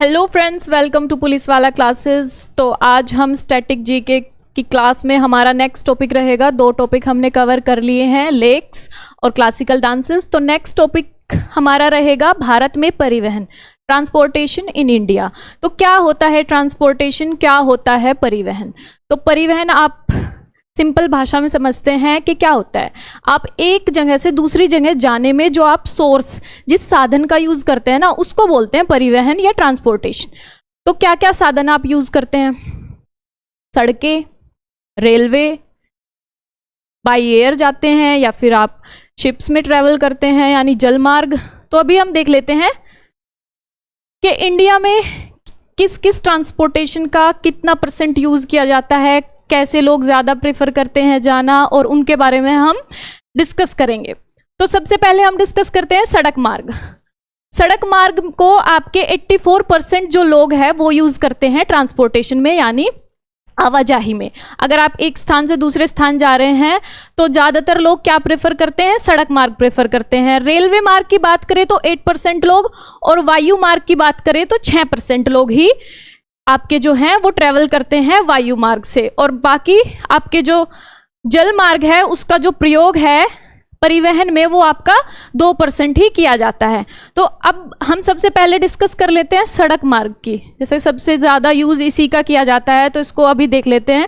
Hello friends, welcome to police वाला classes. तो आज हम स्टैटिक जीके की क्लास में हमारा नेक्स्ट टॉपिक रहेगा। 2 टॉपिक हमने कवर कर लिए हैं, लेक्स और क्लासिकल डांसेस। तो नेक्स्ट टॉपिक हमारा रहेगा भारत में परिवहन, ट्रांसपोर्टेशन इन इंडिया। तो क्या होता है ट्रांसपोर्टेशन, क्या होता है परिवहन? तो परिवहन आप सिंपल भाषा में समझते हैं कि क्या होता है, आप एक जगह से दूसरी जगह जाने में जो आप सोर्स, जिस साधन का यूज करते हैं ना, उसको बोलते हैं परिवहन या ट्रांसपोर्टेशन। तो क्या क्या साधन आप यूज करते हैं? सड़कें, रेलवे, बाय एयर जाते हैं या फिर आप शिप्स में ट्रेवल करते हैं यानी जल मार्ग। तो अभी हम देख लेते हैं कि इंडिया में किस किस ट्रांसपोर्टेशन का कितना % यूज किया जाता है, कैसे लोग ज़्यादा प्रेफर करते हैं जाना, और उनके बारे में हम डिस्कस करेंगे। तो सबसे पहले हम डिस्कस करते हैं सड़क मार्ग। सड़क मार्ग को आपके 84% जो लोग हैं वो यूज़ करते हैं ट्रांसपोर्टेशन में, यानी आवाजाही में। अगर आप एक स्थान से दूसरे स्थान जा रहे हैं तो ज़्यादातर लोग क्या प्रेफर करते हैं? सड़क मार्ग प्रेफर करते हैं। रेलवे मार्ग की बात करें तो 8% लोग, और वायु मार्ग की बात करें तो 6% लोग ही आपके जो हैं वो ट्रेवल करते हैं वायु मार्ग से। और बाकी आपके जो जल मार्ग है उसका जो प्रयोग है परिवहन में वो आपका 2% ही किया जाता है। तो अब हम सबसे पहले डिस्कस कर लेते हैं सड़क मार्ग की। जैसे सबसे ज़्यादा यूज़ इसी का किया जाता है, तो इसको अभी देख लेते हैं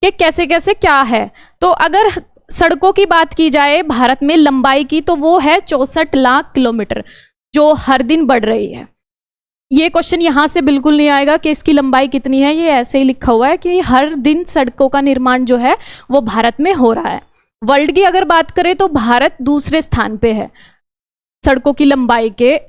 कि कैसे कैसे क्या है। तो अगर सड़कों की बात की जाए भारत में लंबाई की, तो वो है 64 लाख किलोमीटर, जो हर दिन बढ़ रही है। ये क्वेश्चन यहाँ से बिल्कुल नहीं आएगा कि इसकी लंबाई कितनी है, ये ऐसे ही लिखा हुआ है कि हर दिन सड़कों का निर्माण जो है वो भारत में हो रहा है। वर्ल्ड की अगर बात करें तो भारत दूसरे स्थान पे है सड़कों की लंबाई के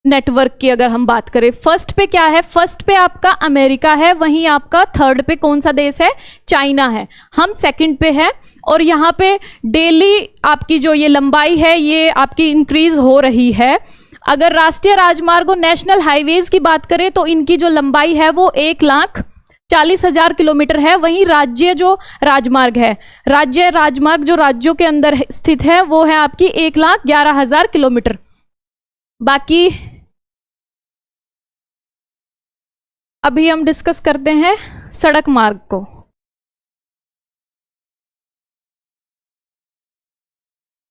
नेटवर्क की अगर हम बात करें। फर्स्ट पे क्या है? फर्स्ट पे आपका अमेरिका है, वहीं आपका थर्ड पे कौन सा देश है? चाइना है। हम सेकंड पे है, और यहाँ पे डेली आपकी जो ये लंबाई है ये आपकी इंक्रीज हो रही है। अगर राष्ट्रीय राजमार्ग और नेशनल हाईवेज की बात करें तो इनकी जो लंबाई है वो 1,40,000 किलोमीटर है। वहीं राज्य जो राजमार्ग है, राज्य राजमार्ग जो राज्यों के अंदर स्थित है वो है आपकी 1,11,000 किलोमीटर। बाकी अभी हम डिस्कस करते हैं सड़क मार्ग को।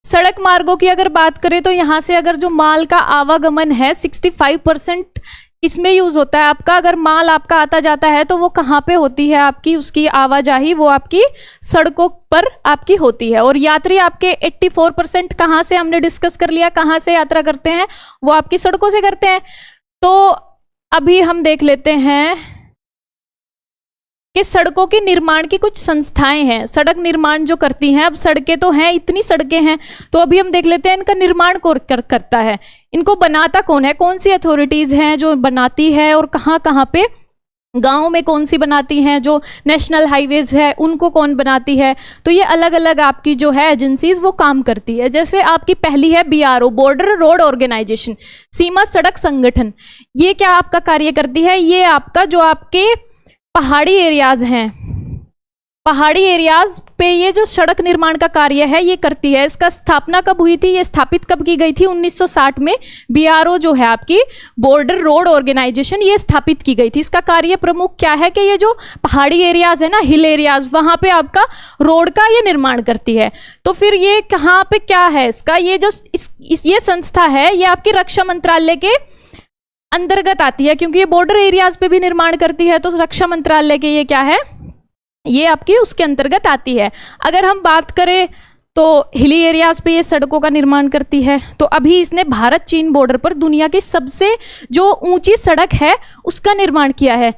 सड़क मार्गों की अगर बात करें तो यहाँ से अगर जो माल का आवागमन है 65% इसमें यूज होता है आपका। अगर माल आपका आता जाता है तो वो कहाँ पे होती है आपकी उसकी आवाजाही? वो आपकी सड़कों पर आपकी होती है। और यात्री आपके 84% कहाँ से हमने डिस्कस कर लिया, कहाँ से यात्रा करते हैं? वो आपकी सड़कों से करते हैं। तो अभी हम देख लेते हैं कि सड़कों के निर्माण की कुछ संस्थाएं हैं, सड़क निर्माण जो करती हैं। अब सड़कें तो हैं, इतनी सड़कें हैं, तो अभी हम देख लेते हैं इनका निर्माण कौन करता है, इनको बनाता कौन है, कौन सी अथॉरिटीज हैं जो बनाती है, और कहाँ कहाँ पे गाँव में कौन सी बनाती हैं, जो नेशनल हाईवेज है उनको कौन बनाती है। तो ये अलग अलग आपकी जो है एजेंसीज वो काम करती है। जैसे आपकी पहली है BRO, बॉर्डर रोड ऑर्गेनाइजेशन, सीमा सड़क संगठन। ये क्या आपका कार्य करती है? ये आपका जो आपके पहाड़ी एरियाज हैं, पहाड़ी एरियाज पे ये जो सड़क निर्माण का कार्य है ये करती है। इसका स्थापना कब हुई थी, ये स्थापित कब की गई थी? 1960 में BRO जो है आपकी बॉर्डर रोड ऑर्गेनाइजेशन, ये स्थापित की गई थी। इसका कार्य प्रमुख क्या है कि ये जो पहाड़ी एरियाज है ना, हिल एरियाज, वहां पे आपका रोड का ये निर्माण करती है। तो फिर ये कहाँ पे क्या है इसका? ये जो ये संस्था है ये आपकी रक्षा मंत्रालय के अंतर्गत आती है, क्योंकि ये बॉर्डर एरियाज पे भी निर्माण करती है। तो रक्षा मंत्रालय के ये क्या है, ये आपकी उसके अंतर्गत आती है। अगर हम बात करें तो हिली एरियाज पे ये सड़कों का निर्माण करती है। तो अभी इसने भारत चीन बॉर्डर पर दुनिया की सबसे जो ऊंची सड़क है उसका निर्माण किया है,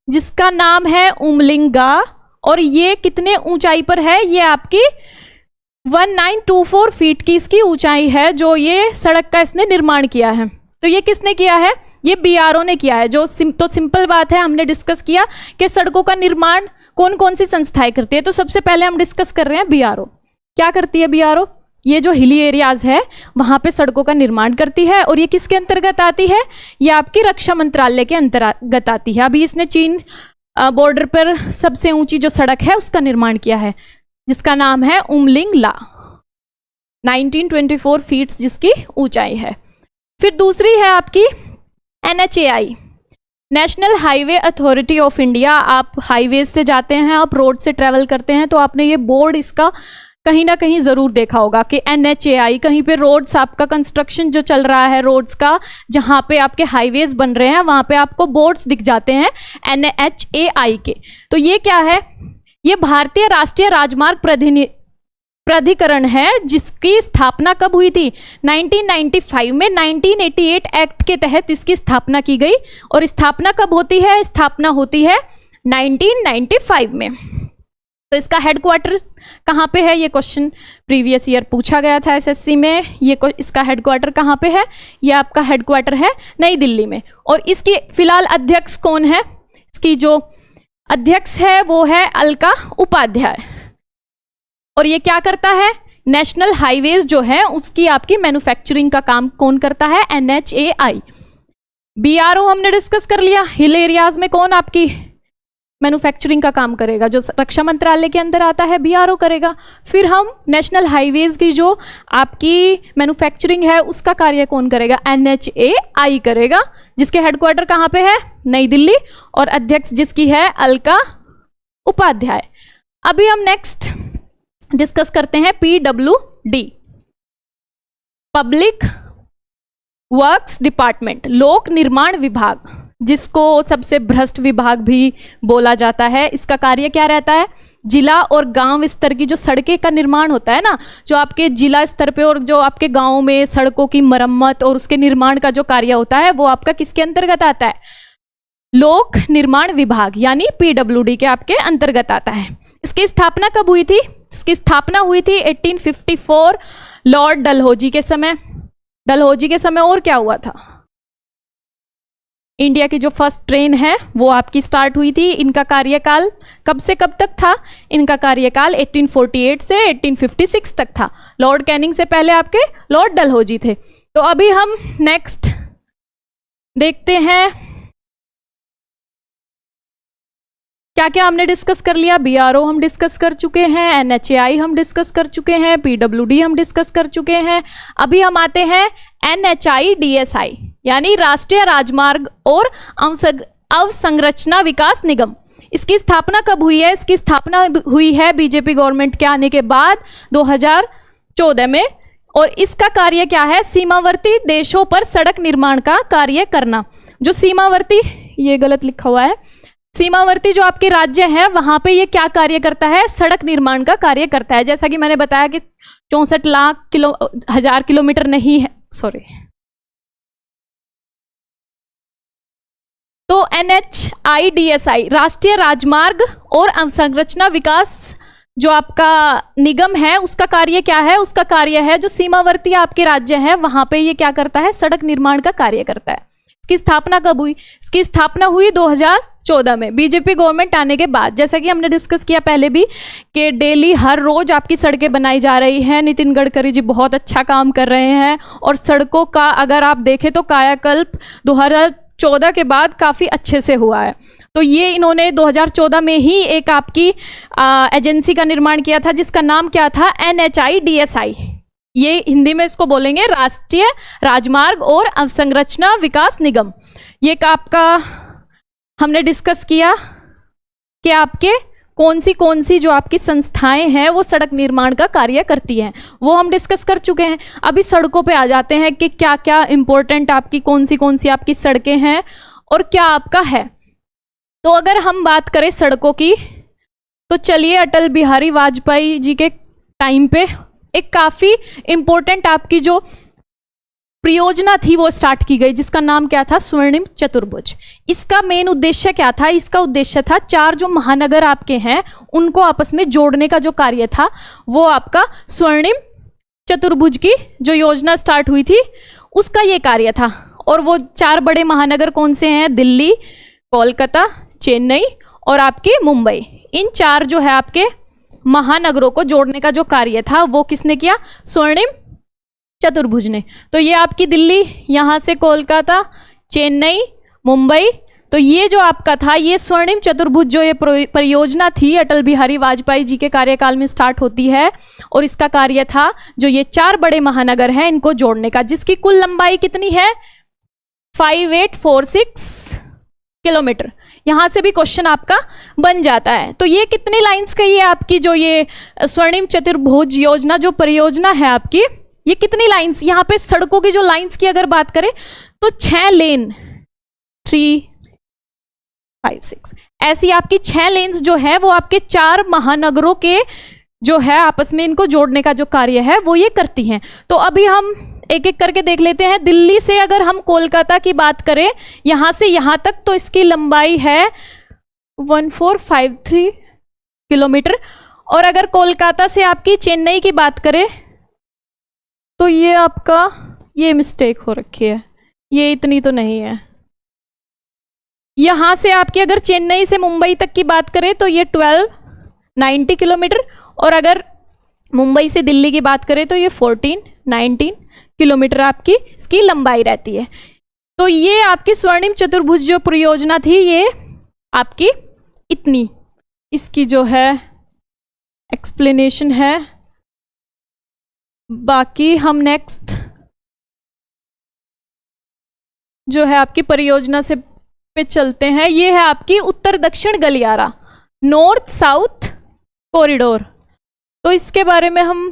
जिसका नाम है उमलिंगा। और ये कितने ऊंचाई पर है? ये आपकी 1924 फीट की इसकी ऊंचाई है, जो ये सड़क का इसने निर्माण किया है। तो ये किसने किया है? ये BRO ने किया है। जो तो सिंपल बात है, हमने डिस्कस किया कि सड़कों का निर्माण कौन कौन सी संस्थाएं करती है। तो सबसे पहले हम डिस्कस कर रहे हैं BRO। क्या करती है BRO? ये जो हिली एरियाज है वहां पे सड़कों का निर्माण करती है। और ये किसके अंतर्गत आती है? ये आपकी रक्षा मंत्रालय के अंतर्गत आती है। अभी इसने चीन बॉर्डर पर सबसे ऊंची जो सड़क है उसका निर्माण किया है, जिसका नाम है उमलिंग ला। 1924 फीट जिसकी ऊंचाई है। फिर दूसरी है आपकी NHAI, national highway authority of India. आप हाईवे से जाते हैं, आप रोड से ट्रेवल करते हैं तो आपने ये बोर्ड इसका कहीं ना कहीं जरूर देखा होगा कि NHAI, कहीं पे रोड्स आपका कंस्ट्रक्शन जो चल रहा है रोड्स का, जहाँ पे आपके हाईवेज बन रहे हैं वहाँ पे आपको बोर्ड्स दिख जाते हैं NHAI के। तो ये क्या है? ये भारतीय राष्ट्रीय राजमार्ग प्राधिकरण है, जिसकी स्थापना कब हुई थी? 1995 में 1988 एक्ट के तहत इसकी स्थापना की गई। और स्थापना कब होती है? स्थापना होती है 1995 में। तो इसका हेडक्वार्टर कहाँ पे है? ये क्वेश्चन प्रीवियस ईयर पूछा गया था SSC में। इसका हेडक्वार्टर कहाँ पे है? ये आपका हेडक्वार्टर है नई दिल्ली में। और इसकी फिलहाल अध्यक्ष कौन है? इसकी जो अध्यक्ष है वो है अलका उपाध्याय। और ये क्या करता है? नेशनल हाईवेज जो है उसकी आपकी मैन्युफैक्चरिंग का काम कौन करता है? NHAI। BRO हमने डिस्कस कर लिया। हिल एरियाज में कौन आपकी मैन्युफैक्चरिंग का काम करेगा? जो रक्षा मंत्रालय के अंदर आता है BRO करेगा। फिर हम नेशनल हाईवेज की जो आपकी मैन्युफैक्चरिंग है उसका कार्य कौन करेगा? NHAI करेगा, जिसके हेडक्वार्टर कहाँ पे है? नई दिल्ली। और अध्यक्ष जिसकी है अलका उपाध्याय। अभी हम नेक्स्ट डिस्कस करते हैं PWD, पब्लिक वर्क्स डिपार्टमेंट, लोक निर्माण विभाग, जिसको सबसे भ्रष्ट विभाग भी बोला जाता है। इसका कार्य क्या रहता है? जिला और गांव स्तर की जो सड़कें का निर्माण होता है ना, जो आपके जिला स्तर पे और जो आपके गांव में सड़कों की मरम्मत और उसके निर्माण का जो कार्य होता है वो आपका किसके अंतर्गत आता है? लोक निर्माण विभाग यानी PWD के आपके अंतर्गत आता है। इसकी स्थापना कब हुई थी? इसकी स्थापना हुई थी 1854 लॉर्ड डलहौजी के समय। डलहौजी के समय और क्या हुआ था? इंडिया की जो फर्स्ट ट्रेन है वो आपकी स्टार्ट हुई थी। इनका कार्यकाल कब से कब तक था? इनका कार्यकाल 1848 से 1856 तक था। लॉर्ड कैनिंग से पहले आपके लॉर्ड डलहौजी थे। तो अभी हम नेक्स्ट देखते हैं क्या क्या हमने डिस्कस कर लिया। BRO हम डिस्कस कर चुके हैं, NHAI हम डिस्कस कर चुके हैं, PWD हम डिस्कस कर चुके हैं। अभी हम आते हैं NHIDSI यानी राष्ट्रीय राजमार्ग और अवसंरचना विकास निगम। इसकी स्थापना कब हुई है? इसकी स्थापना हुई है बीजेपी गवर्नमेंट के आने के बाद 2014 में। और इसका कार्य क्या है? सीमावर्ती देशों पर सड़क निर्माण का कार्य करना। जो सीमावर्ती, ये गलत लिखा हुआ है, सीमावर्ती जो आपके राज्य है वहां पे ये क्या कार्य करता है? सड़क निर्माण का कार्य करता है। जैसा कि मैंने बताया कि 64,00,000 किलोमीटर नहीं है, सॉरी। तो NHIDSI राष्ट्रीय राजमार्ग और अवसंरचना विकास जो आपका निगम है उसका कार्य क्या है? उसका कार्य है जो सीमावर्ती आपके राज्य हैं वहां पे ये क्या करता है? सड़क निर्माण का कार्य करता है। इसकी स्थापना कब हुई? इसकी स्थापना हुई 2014 में बीजेपी गवर्नमेंट आने के बाद। जैसा कि हमने डिस्कस किया पहले भी कि डेली हर रोज आपकी सड़कें बनाई जा रही हैं। नितिन गडकरी जी बहुत अच्छा काम कर रहे हैं और सड़कों का अगर आप देखें तो कायाकल्प 2014 के बाद काफ़ी अच्छे से हुआ है। तो ये इन्होंने 2014 में ही एक आपकी एजेंसी का निर्माण किया था जिसका नाम क्या था? NHIDSI। ये हिंदी में इसको बोलेंगे राष्ट्रीय राजमार्ग और अवसंरचना विकास निगम। ये आपका हमने डिस्कस किया कि आपके कौन सी जो आपकी संस्थाएं हैं वो सड़क निर्माण का कार्य करती हैं, वो हम डिस्कस कर चुके हैं। अभी सड़कों पे आ जाते हैं कि क्या क्या इंपॉर्टेंट आपकी कौन सी आपकी सड़कें हैं और क्या आपका है। तो अगर हम बात करें सड़कों की तो चलिए अटल बिहारी वाजपेयी जी के टाइम पे एक काफ़ी इंपॉर्टेंट आपकी जो परियोजना थी वो स्टार्ट की गई जिसका नाम क्या था? स्वर्णिम चतुर्भुज। इसका मेन उद्देश्य क्या था? इसका उद्देश्य था 4 जो महानगर आपके हैं उनको आपस में जोड़ने का जो कार्य था वो आपका स्वर्णिम चतुर्भुज की जो योजना स्टार्ट हुई थी उसका ये कार्य था। और वो 4 बड़े महानगर कौन से हैं? दिल्ली, कोलकाता, चेन्नई और आपकी मुंबई। इन 4 जो है आपके महानगरों को जोड़ने का जो कार्य था वो किसने किया? स्वर्णिम चतुर्भुज ने। तो ये आपकी दिल्ली, यहाँ से कोलकाता, चेन्नई, मुंबई, तो ये जो आपका था ये स्वर्णिम चतुर्भुज जो ये परियोजना थी अटल बिहारी वाजपेयी जी के कार्यकाल में स्टार्ट होती है। और इसका कार्य था जो ये 4 बड़े महानगर हैं इनको जोड़ने का, जिसकी कुल लंबाई कितनी है? 5846 किलोमीटर। यहां से भी क्वेश्चन आपका बन जाता है। तो ये कितनी लाइंस का ये आपकी जो ये स्वर्णिम चतुर्भुज योजना जो परियोजना है आपकी, ये कितनी लाइंस, यहाँ पे सड़कों की जो लाइंस की अगर बात करें तो 6 लेन, 3, 5, 6 ऐसी आपकी 6 लेन्स जो है वो आपके 4 महानगरों के जो है आपस में इनको जोड़ने का जो कार्य है वो ये करती हैं। तो अभी हम एक एक करके देख लेते हैं। दिल्ली से अगर हम कोलकाता की बात करें यहां से यहां तक, तो इसकी लंबाई है 1453 किलोमीटर। और अगर कोलकाता से आपकी चेन्नई की बात करें तो ये आपका, ये मिस्टेक हो रखी है, ये इतनी तो नहीं है। यहां से आपकी अगर चेन्नई से मुंबई तक की बात करें तो ये 1290 किलोमीटर। और अगर मुंबई से दिल्ली की बात करें तो ये 1419 किलोमीटर आपकी इसकी लंबाई रहती है। तो ये आपकी स्वर्णिम चतुर्भुज जो परियोजना थी ये आपकी इतनी, इसकी जो है एक्सप्लेनेशन है। बाकी हम नेक्स्ट जो है आपकी परियोजना से पे चलते हैं। ये है आपकी उत्तर दक्षिण गलियारा, नॉर्थ साउथ कॉरिडोर। तो इसके बारे में हम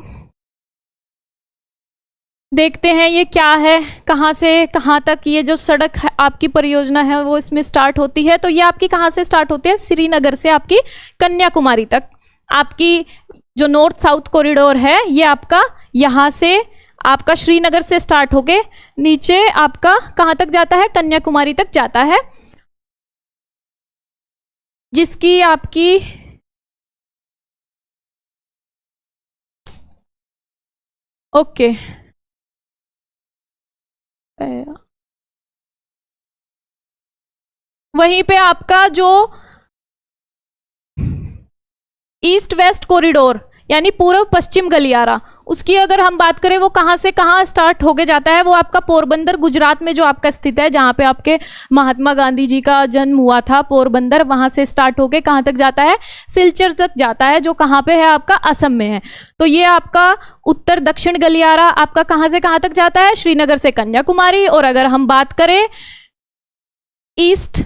देखते हैं ये क्या है, कहाँ से कहाँ तक ये जो सड़क है आपकी परियोजना है वो इसमें स्टार्ट होती है। तो ये आपकी कहाँ से स्टार्ट होती है, श्रीनगर से आपकी कन्याकुमारी तक। आपकी जो नॉर्थ साउथ कॉरिडोर है ये आपका यहाँ से आपका श्रीनगर से स्टार्ट होके नीचे आपका कहाँ तक जाता है, कन्याकुमारी तक जाता है, जिसकी आपकी ओके वहीं पे आपका जो ईस्ट वेस्ट कॉरिडोर यानी पूर्व पश्चिम गलियारा, उसकी अगर हम बात करें वो कहाँ से कहाँ स्टार्ट होके जाता है, वो आपका पोरबंदर गुजरात में जो आपका स्थित है, जहाँ पे आपके महात्मा गांधी जी का जन्म हुआ था, पोरबंदर, वहाँ से स्टार्ट होके कहाँ तक जाता है, सिलचर तक जाता है, जो कहाँ पे है आपका असम में है। तो ये आपका उत्तर दक्षिण गलियारा आपका कहाँ से कहाँ तक जाता है, श्रीनगर से कन्याकुमारी। और अगर हम बात करें ईस्ट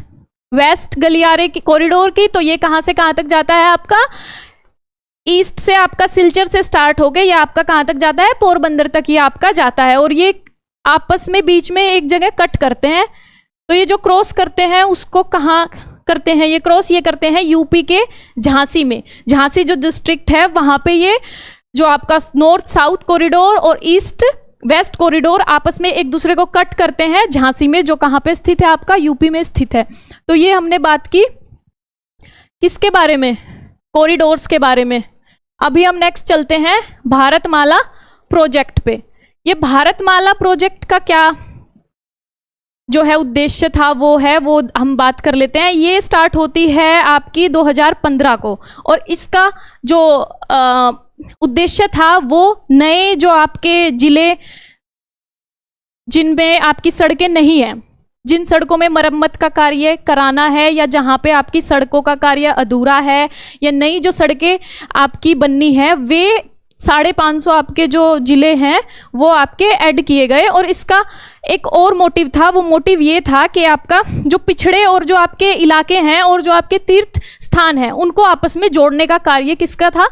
वेस्ट गलियारे की कॉरिडोर की, तो ये कहाँ से कहाँ तक जाता है आपका, ईस्ट से आपका सिलचर से स्टार्ट हो गया, ये आपका कहाँ तक जाता है, पोरबंदर तक ये आपका जाता है। और ये आपस में बीच में एक जगह कट करते हैं। तो ये जो क्रॉस करते हैं उसको कहाँ करते हैं, ये क्रॉस ये करते हैं यूपी के झांसी में। झांसी जो डिस्ट्रिक्ट है वहां पे ये जो आपका नॉर्थ साउथ कॉरिडोर और ईस्ट वेस्ट कॉरिडोर आपस में एक दूसरे को कट करते हैं झांसी में, जो कहाँ पे स्थित है आपका, यूपी में स्थित है। तो ये हमने बात की किसके बारे में, कॉरिडोर्स के बारे में। अभी हम नेक्स्ट चलते हैं भारतमाला प्रोजेक्ट पे। ये भारतमाला प्रोजेक्ट का क्या जो है उद्देश्य था वो हम बात कर लेते हैं। ये स्टार्ट होती है आपकी 2015 को, और इसका जो उद्देश्य था वो नए जो आपके जिले जिनमें आपकी सड़कें नहीं है, जिन सड़कों में मरम्मत का कार्य कराना है, या जहां पे आपकी सड़कों का कार्य अधूरा है, या नई जो सड़कें आपकी बननी है, वे 550 आपके जो जिले हैं वो आपके ऐड किए गए। और इसका एक और मोटिव था, वो मोटिव ये था कि आपका जो पिछड़े और जो आपके इलाके हैं और जो आपके तीर्थ स्थान हैं उनको आपस में जोड़ने का कार्य किसका था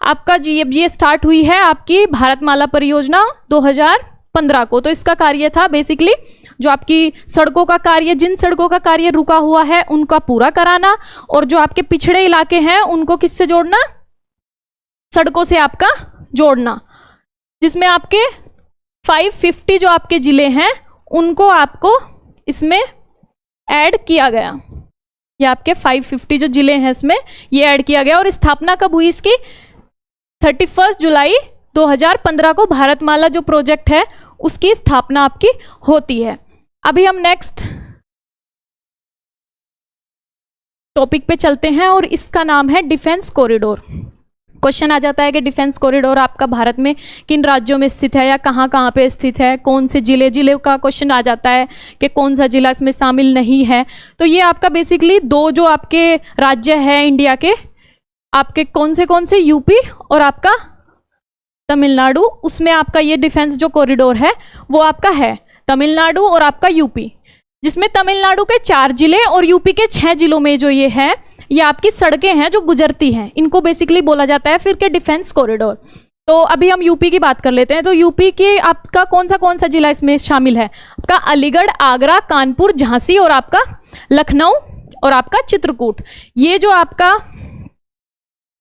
आपका, ये स्टार्ट हुई है आपकी भारतमाला परियोजना 2015 को। तो इसका कार्य था बेसिकली जो आपकी सड़कों का कार्य, जिन सड़कों का कार्य रुका हुआ है उनका पूरा कराना, और जो आपके पिछड़े इलाके हैं उनको किससे जोड़ना, सड़कों से आपका जोड़ना, जिसमें आपके 550 जो आपके जिले हैं उनको आपको इसमें ऐड किया गया। ये आपके 550 जो जिले हैं इसमें ये ऐड किया गया। और स्थापना कब हुई इसकी, 31 जुलाई 2015 को भारतमाला जो प्रोजेक्ट है उसकी स्थापना आपकी होती है। अभी हम नेक्स्ट टॉपिक पे चलते हैं और इसका नाम है डिफेंस कॉरिडोर। क्वेश्चन आ जाता है कि डिफेंस कॉरिडोर आपका भारत में किन राज्यों में स्थित है या कहाँ कहाँ पे स्थित है, कौन से जिले का क्वेश्चन आ जाता है कि कौन सा जिला इसमें शामिल नहीं है। तो ये आपका बेसिकली 2 जो आपके राज्य है इंडिया के, आपके कौन से यूपी और आपका तमिलनाडु, उसमें आपका ये डिफेंस जो कॉरिडोर है वो आपका है तमिलनाडु और आपका यूपी, जिसमें तमिलनाडु के 4 जिले और यूपी के 6 जिलों में जो ये है, ये आपकी सड़कें हैं जो गुजरती हैं, इनको बेसिकली बोला जाता है फिर के डिफेंस कॉरिडोर। तो अभी हम यूपी की बात कर लेते हैं। तो यूपी के आपका कौन सा जिला इसमें शामिल है? आपका अलीगढ़, आगरा, कानपुर, झांसी और आपका लखनऊ और आपका चित्रकूट, ये जो आपका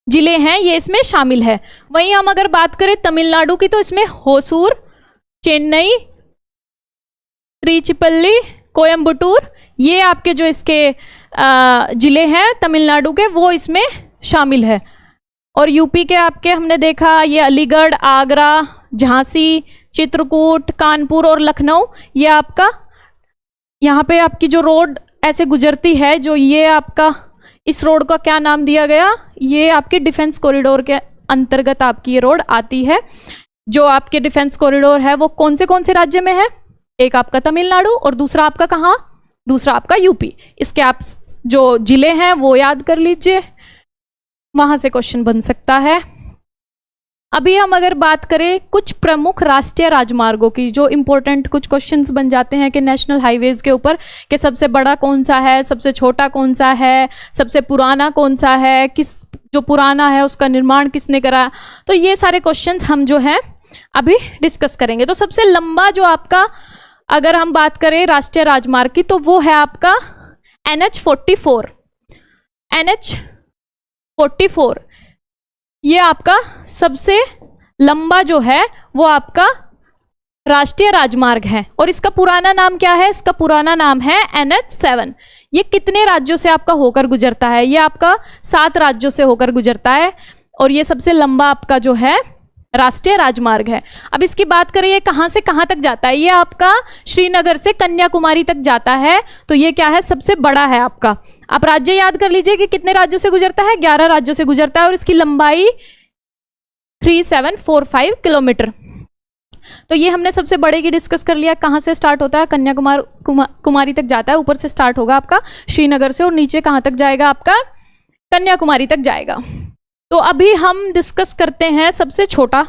जिले हैं ये इसमें शामिल है। वहीं हम अगर बात करें तमिलनाडु की, तो इसमें होसूर, चेन्नई, त्रिचिपल्ली, कोयम्बटूर, ये आपके जो इसके जिले हैं तमिलनाडु के, वो इसमें शामिल है। और यूपी के आपके हमने देखा ये अलीगढ़, आगरा, झांसी, चित्रकूट, कानपुर और लखनऊ, ये आपका यहाँ पे आपकी जो रोड ऐसे गुजरती है, जो ये आपका इस रोड का क्या नाम दिया गया, ये आपके डिफेंस कॉरिडोर के अंतर्गत आपकी ये रोड आती है। जो आपके डिफेंस कॉरिडोर है वो कौन से राज्य में है? एक आपका तमिलनाडु और दूसरा आपका कहाँ? दूसरा आपका यूपी। इसके आप जो जिले हैं वो याद कर लीजिए, वहां से क्वेश्चन बन सकता है। अभी हम अगर बात करें कुछ प्रमुख राष्ट्रीय राजमार्गों की, जो इंपॉर्टेंट कुछ क्वेश्चंस बन जाते हैं कि नेशनल हाईवेज के ऊपर, कि सबसे बड़ा कौन सा है, सबसे छोटा कौन सा है, सबसे पुराना कौन सा है, जो पुराना है उसका निर्माण किसने करा, तो ये सारे क्वेश्चंस हम जो है अभी डिस्कस करेंगे। तो सबसे लंबा जो आपका अगर हम बात करें राष्ट्रीय राजमार्ग की, तो वो है आपका NH44। NH44 ये आपका सबसे लंबा जो है वो आपका राष्ट्रीय राजमार्ग है। और इसका पुराना नाम क्या है? इसका पुराना नाम है NH7। ये कितने राज्यों से आपका होकर गुजरता है? ये आपका 7 राज्यों से होकर गुजरता है और ये सबसे लंबा आपका जो है राष्ट्रीय राजमार्ग है। अब इसकी बात करें ये कहाँ से कहाँ तक जाता है? ये आपका श्रीनगर से कन्याकुमारी तक जाता है, तो ये क्या है? सबसे बड़ा है आपका। आप राज्य याद कर लीजिए कि कितने राज्यों से गुजरता है? 11 राज्यों से गुजरता है और इसकी लंबाई 3745 किलोमीटर। तो ये हमने सबसे बड़े की डिस्कस कर लिया। कहाँ से स्टार्ट होता है? कन्याकुमारी तक जाता है। ऊपर से स्टार्ट होगा आपका श्रीनगर से और नीचे कहाँ तक जाएगा? आपका कन्याकुमारी तक जाएगा। तो अभी हम डिस्कस करते हैं सबसे छोटा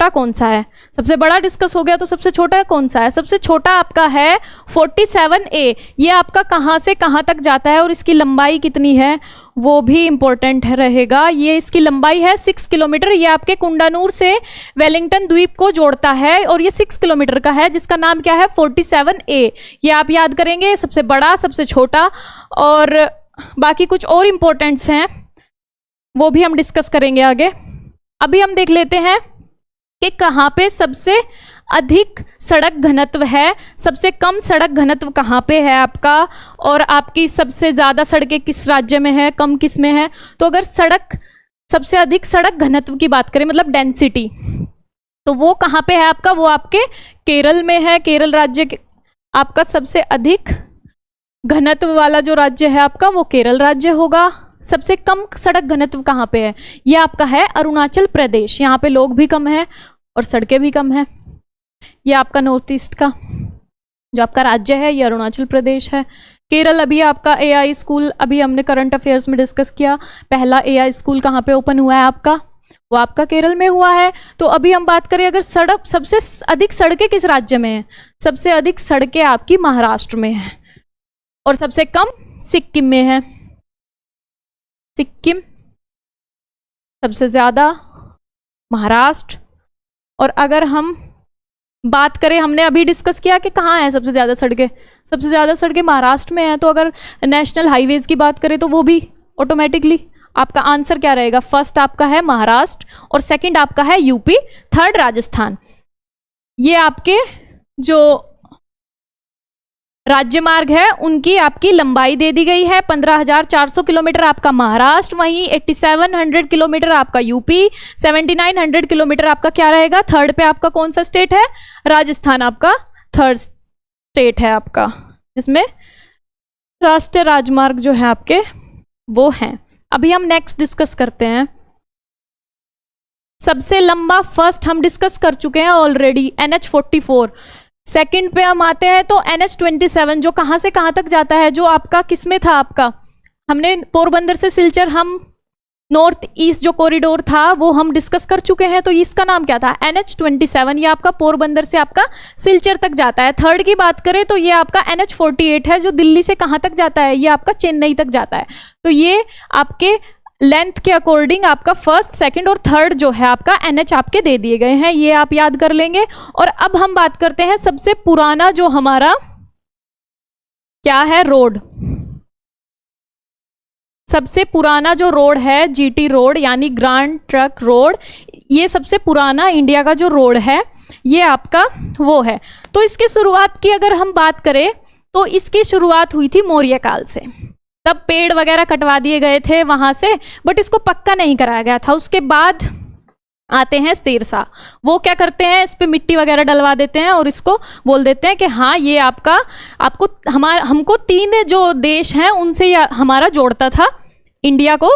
कौन सा है? सबसे बड़ा डिस्कस हो गया, तो सबसे छोटा कौन सा है? सबसे छोटा आपका है 47A। ये आपका कहाँ से कहाँ तक जाता है और इसकी लंबाई कितनी है वो भी इंपॉर्टेंट रहेगा। ये इसकी लंबाई है 6 किलोमीटर। ये आपके कुंडानूर से वेलिंगटन द्वीप को जोड़ता है और ये 6 किलोमीटर का है, जिसका नाम क्या है? 47A। ये आप याद करेंगे, सबसे बड़ा, सबसे छोटा, और बाकी कुछ और इंपॉर्टेंट्स हैं वो भी हम डिस्कस करेंगे आगे। अभी हम देख लेते हैं कि कहाँ पे सबसे अधिक सड़क घनत्व है, सबसे कम सड़क घनत्व कहाँ पे है आपका, और आपकी सबसे ज़्यादा सड़कें किस राज्य में है, कम किस में है। तो अगर सबसे अधिक सड़क घनत्व की बात करें, मतलब डेंसिटी, तो वो कहाँ पे है आपका? वो आपके केरल में है। केरल राज्य आपका सबसे अधिक घनत्व वाला जो राज्य है आपका वो केरल राज्य होगा। सबसे कम सड़क घनत्व कहाँ पे है? ये आपका है अरुणाचल प्रदेश। यहाँ पे लोग भी कम हैं और सड़कें भी कम हैं। ये आपका नॉर्थ ईस्ट का जो आपका राज्य है ये अरुणाचल प्रदेश है। केरल, अभी आपका AI स्कूल, अभी हमने करंट अफेयर्स में डिस्कस किया, पहला AI स्कूल कहाँ पे ओपन हुआ है आपका? वो आपका केरल में हुआ है। तो अभी हम बात करें अगर सबसे अधिक सड़कें किस राज्य में है? सबसे अधिक सड़कें आपकी महाराष्ट्र में है और सबसे कम सिक्किम में है। सिक्किम सबसे ज़्यादा, महाराष्ट्र। और अगर हम बात करें, हमने अभी डिस्कस किया कि कहाँ है सबसे ज़्यादा सड़कें? सबसे ज़्यादा सड़कें महाराष्ट्र में है। तो अगर नेशनल हाईवेज की बात करें तो वो भी ऑटोमेटिकली आपका आंसर क्या रहेगा? फर्स्ट आपका है महाराष्ट्र और सेकंड आपका है यूपी, थर्ड राजस्थान। ये आपके जो राज्य मार्ग है उनकी आपकी लंबाई दे दी गई है। 15,400 किलोमीटर आपका महाराष्ट्र, वहीं 8700 किलोमीटर आपका यूपी, 7900 किलोमीटर आपका क्या रहेगा? थर्ड पे आपका कौन सा स्टेट है? राजस्थान आपका थर्ड स्टेट है आपका, जिसमें राष्ट्रीय राजमार्ग जो है आपके वो हैं। अभी हम नेक्स्ट डिस्कस करते हैं सबसे लंबा। फर्स्ट हम डिस्कस कर चुके हैं ऑलरेडी, NH44। सेकंड पे हम आते हैं तो NH27 जो कहाँ से कहाँ तक जाता है, जो आपका किस में था? आपका हमने पोरबंदर से सिलचर हम नॉर्थ ईस्ट जो कॉरिडोर था वो हम डिस्कस कर चुके हैं, तो इसका नाम क्या था, NH27। ये आपका पोरबंदर से आपका सिलचर तक जाता है। थर्ड की बात करें तो ये आपका NH48 है, जो दिल्ली से कहाँ तक जाता है, ये आपका चेन्नई तक जाता है। तो ये आपके लेंथ के अकॉर्डिंग आपका फर्स्ट, सेकंड और थर्ड जो है आपका NH आपके दे दिए गए हैं, ये आप याद कर लेंगे। और अब हम बात करते हैं सबसे पुराना जो हमारा क्या है, रोड। सबसे पुराना जो रोड है GT रोड यानी ग्रांड ट्रक रोड, ये सबसे पुराना इंडिया का जो रोड है ये आपका वो है। तो इसकी शुरुआत की अगर हम बात करें तो इसकी शुरुआत हुई थी मौर्य काल से। तब पेड़ वगैरह कटवा दिए गए थे वहां से, बट इसको पक्का नहीं कराया गया था। उसके बाद आते हैं शेरशाह, वो क्या करते हैं, इस पे मिट्टी वगैरह डलवा देते हैं और इसको बोल देते हैं कि हाँ ये आपको हमको 3 जो देश हैं उनसे हमारा जोड़ता था इंडिया को।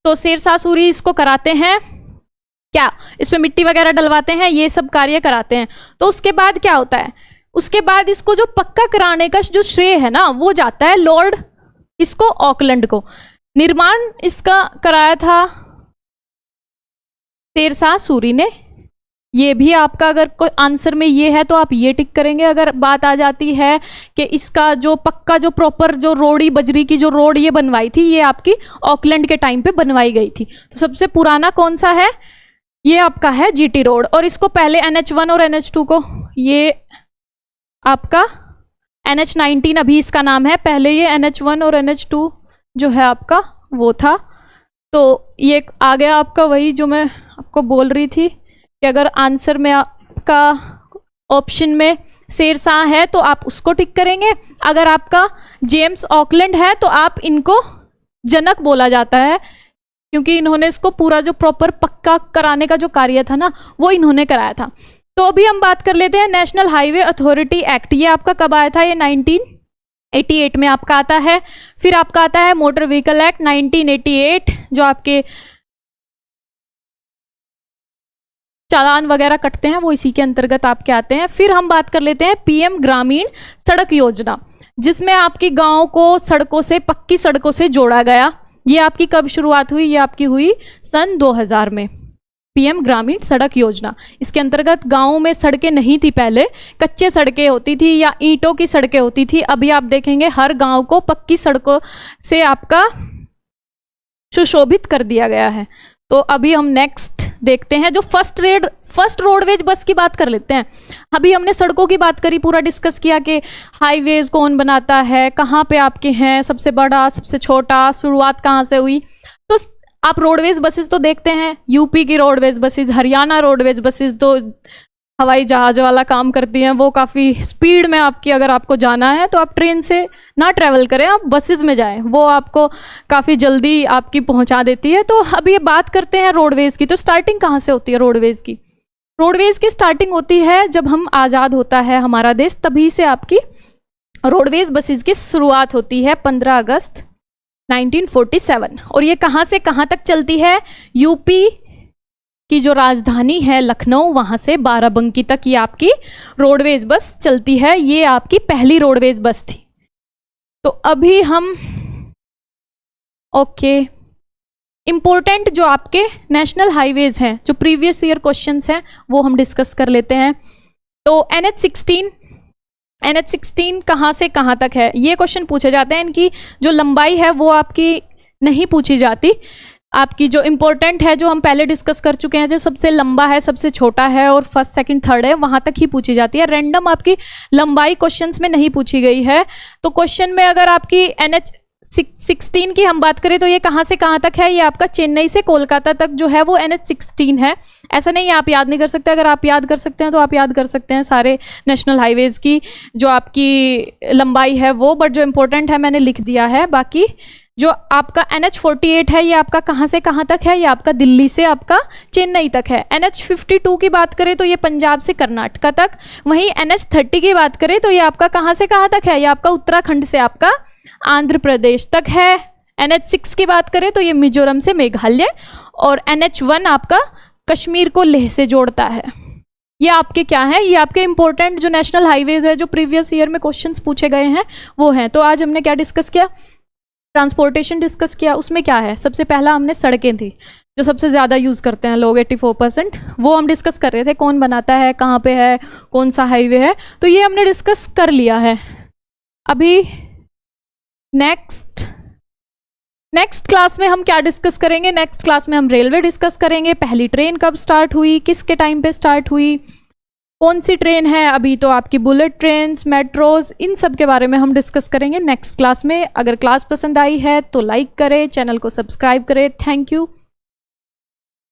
तो शेरशाह सूरी इसको कराते हैं क्या, इस पे मिट्टी वगैरह डलवाते हैं, ये सब कार्य कराते हैं। तो उसके बाद क्या होता है, उसके बाद इसको जो पक्का कराने का जो श्रेय है ना वो जाता है लॉर्ड इसको ऑकलैंड को। निर्माण इसका कराया था शेरशाह सूरी ने। ये भी आपका अगर कोई आंसर में ये है तो आप ये टिक करेंगे। अगर बात आ जाती है कि इसका जो पक्का जो प्रॉपर जो रोड़ी बजरी की जो रोड ये बनवाई थी, ये आपकी ऑकलैंड के टाइम पे बनवाई गई थी। तो सबसे पुराना कौन सा है, ये आपका है GT रोड। और इसको पहले NH1 और NH2 को, ये आपका NH19 अभी इसका नाम है, पहले ये NH1 और NH2 जो है आपका वो था। तो ये आ गया आपका वही जो मैं आपको बोल रही थी कि अगर आंसर में आपका ऑप्शन में शेरशाह है तो आप उसको टिक करेंगे। अगर आपका जेम्स ऑकलैंड है तो आप इनको जनक बोला जाता है, क्योंकि इन्होंने इसको पूरा जो प्रॉपर पक्का कराने का जो कार्य था ना वो इन्होंने कराया था। तो अभी हम बात कर लेते हैं नेशनल हाईवे अथॉरिटी एक्ट। ये आपका कब आया था, ये 1988 में आपका आता है। फिर आपका आता है मोटर व्हीकल एक्ट 1988, जो आपके चालान वगैरह कटते हैं वो इसी के अंतर्गत आपके आते हैं। फिर हम बात कर लेते हैं PM ग्रामीण सड़क योजना, जिसमें आपकी गांव को सड़कों से, पक्की सड़कों से जोड़ा गया। ये आपकी कब शुरुआत हुई, ये आपकी हुई सन 2000 में। PM ग्रामीण सड़क योजना, इसके अंतर्गत गांवों में सड़कें नहीं थी, पहले कच्चे सड़कें होती थी या ईंटों की सड़कें होती थी। अभी आप देखेंगे हर गांव को पक्की सड़कों से आपका सुशोभित कर दिया गया है। तो अभी हम नेक्स्ट देखते हैं जो फर्स्ट रोडवेज बस की बात कर लेते हैं। अभी हमने सड़कों की बात करी, पूरा डिस्कस किया कि हाईवेज कौन बनाता है, कहाँ पे आपके हैं, सबसे बड़ा सबसे छोटा, शुरुआत कहाँ से हुई। तो आप रोडवेज बसेस तो देखते हैं, यूपी की roadways buses, Haryana roadways buses तो हवाई जहाज वाला काम करती हैं, वो काफ़ी स्पीड में आपकी, अगर आपको जाना है तो आप ट्रेन से ना ट्रैवल करें, आप बसेस में जाएं, वो आपको काफ़ी जल्दी आपकी पहुंचा देती है। तो अभी ये बात करते हैं रोडवेज की। तो स्टार्टिंग कहाँ से होती है रोडवेज की? रोडवेज की स्टार्टिंग होती है जब हम आज़ाद होता है हमारा देश, तभी से आपकी रोडवेज बसेस की शुरुआत होती है 15 अगस्त 1947। और ये कहाँ से कहाँ तक चलती है? यूपी की जो राजधानी है लखनऊ, वहाँ से बाराबंकी तक ये आपकी रोडवेज बस चलती है। ये आपकी पहली रोडवेज बस थी। तो अभी हम इम्पोर्टेंट जो आपके नेशनल हाईवेज हैं, जो प्रीवियस ईयर क्वेश्चंस हैं, वो हम डिस्कस कर लेते हैं। तो NH16 कहाँ से कहाँ तक है, ये क्वेश्चन पूछे जाते हैं। इनकी जो लंबाई है वो आपकी नहीं पूछी जाती। आपकी जो इम्पोर्टेंट है, जो हम पहले डिस्कस कर चुके हैं, जो सबसे लंबा है, सबसे छोटा है और फर्स्ट सेकंड थर्ड है, वहाँ तक ही पूछी जाती है। रैंडम आपकी लंबाई क्वेश्चंस में नहीं पूछी गई है। तो क्वेश्चन में अगर आपकी NH16 की हम बात करें तो ये कहाँ से कहाँ तक है? ये आपका चेन्नई से कोलकाता तक जो है वो NH16 है। ऐसा नहीं है आप याद नहीं कर सकते, अगर आप याद कर सकते हैं तो आप याद कर सकते हैं सारे नेशनल हाईवेज की जो आपकी लंबाई है वो, बट जो इम्पोर्टेंट है मैंने लिख दिया है। बाकी जो आपका NH48 है ये आपका कहाँ से कहाँ तक है? ये आपका दिल्ली से आपका चेन्नई तक है। NH52 की बात करें तो ये पंजाब से कर्नाटका तक। वहीं NH30 की बात करें तो ये आपका कहाँ से कहाँ तक है? ये आपका उत्तराखंड से आपका आंध्र प्रदेश तक है। NH6 की बात करें तो ये मिजोरम से मेघालय, और NH1 आपका कश्मीर को लेह से जोड़ता है। ये आपके क्या है? ये आपके इंपॉर्टेंट जो नेशनल हाईवेज है, जो प्रीवियस ईयर में क्वेश्चंस पूछे गए हैं वो हैं। तो आज हमने क्या डिस्कस किया? ट्रांसपोर्टेशन डिस्कस किया, उसमें क्या है, सबसे पहला हमने सड़कें थी जो सबसे ज़्यादा यूज़ करते हैं लोग 84%, वो हम डिस्कस कर रहे थे, कौन बनाता है, कहाँ पे है, कौन सा हाईवे है, तो ये हमने डिस्कस कर लिया है। अभी नेक्स्ट क्लास में हम क्या डिस्कस करेंगे, नेक्स्ट क्लास में हम रेलवे डिस्कस करेंगे, पहली ट्रेन कब स्टार्ट हुई, किसके टाइम पे स्टार्ट हुई, कौन सी ट्रेन है, अभी तो आपकी बुलेट ट्रेन्स, मेट्रोज, इन सब के बारे में हम डिस्कस करेंगे नेक्स्ट क्लास में। अगर क्लास पसंद आई है तो लाइक करें, चैनल को सब्सक्राइब करें। Thank you.